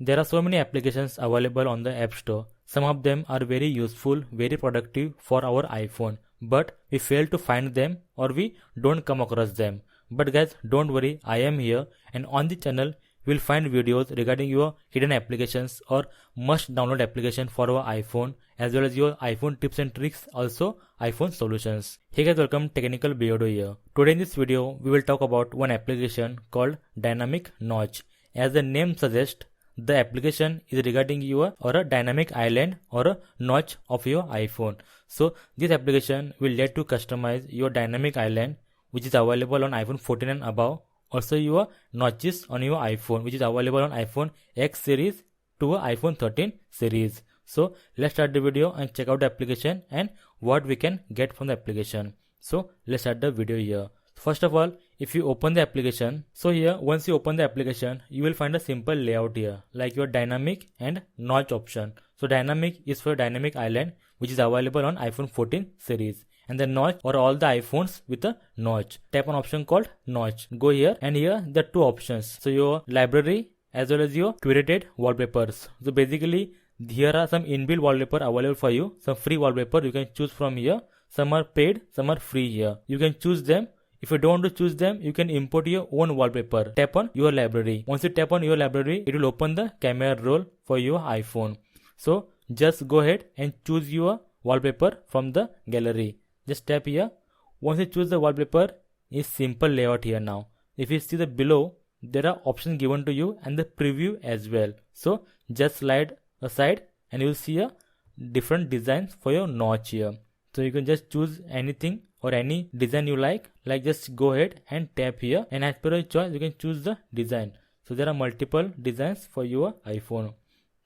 There are so many applications available on the App Store. Some of them are very useful, very productive for our iPhone, but we fail to find them or we don't come across them. But guys, don't worry, I am here, and on the channel you will find videos regarding your hidden applications or must download application for our iPhone, as well as your iPhone tips and tricks, also iPhone solutions. Hey guys, welcome TechnicalBeardo here. Today in this video we will talk about one application called Dynamic Notch. As the name suggests, the application is regarding your or a dynamic island or a notch of your iPhone. So this application will let you customize your dynamic island, which is available on iPhone 14 and above. Also your notches on your iPhone, which is available on iPhone X series to a iPhone 13 series. So let's start the video and check out the application and what we can get from the application. So let's start the video here. First of all, if you open the application, so here once you open the application, you will find a simple layout here, like your dynamic and notch option. So dynamic is for dynamic island, which is available on iPhone 14 series, and the notch or all the iPhones with a notch. Tap on option called notch. Go here, and here there are two options. So your library as well as your curated wallpapers. So basically here are some inbuilt wallpaper available for you. Some free wallpaper you can choose from here. Some are paid, some are free here. You can choose them. If you don't want to choose them, you can import your own wallpaper. Tap on your library. Once you tap on your library, it will open the camera roll for your iPhone. So just go ahead and choose your wallpaper from the gallery. Just tap here. Once you choose the wallpaper, is simple layout here now. If you see the below, there are options given to you and the preview as well. So just slide aside and you will see a different designs for your notch here. So you can just choose anything or any design you like just go ahead and tap here, and as per your choice you can choose the design. So there are multiple designs for your iPhone.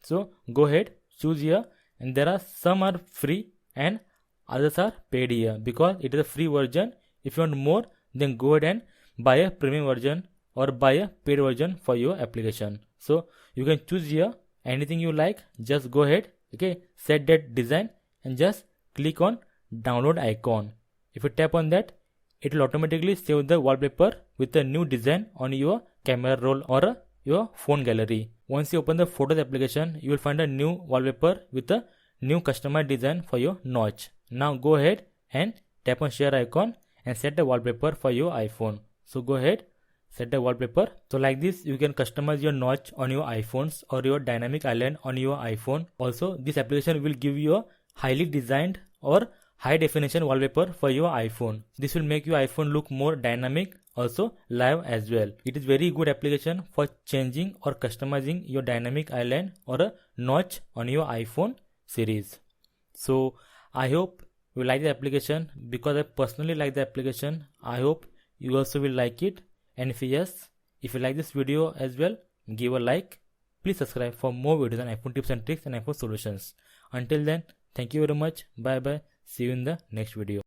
So go ahead, choose here, and there are some are free and others are paid here because it is a free version. If you want more, then go ahead and buy a premium version or buy a paid version for your application. So you can choose here anything you like. Just go ahead, okay, set that design and just click on download icon. If you tap on that, it will automatically save the wallpaper with a new design on your camera roll or your phone gallery. Once you open the Photos application, you will find a new wallpaper with a new customized design for your notch. Now go ahead and tap on share icon and set the wallpaper for your iPhone. So go ahead, set the wallpaper. So like this, you can customize your notch on your iPhones or your dynamic island on your iPhone. Also, this application will give you a highly designed or high definition wallpaper for your iPhone. This will make your iPhone look more dynamic, also live as well. It is very good application for changing or customizing your dynamic island or a notch on your iPhone series. So I hope you like the application because I personally like the application. I hope you also will like it, and if yes, if you like this video as well, give a like. Please subscribe for more videos on iPhone tips and tricks and iPhone solutions. Until then, thank you very much. Bye bye. See you in the next video.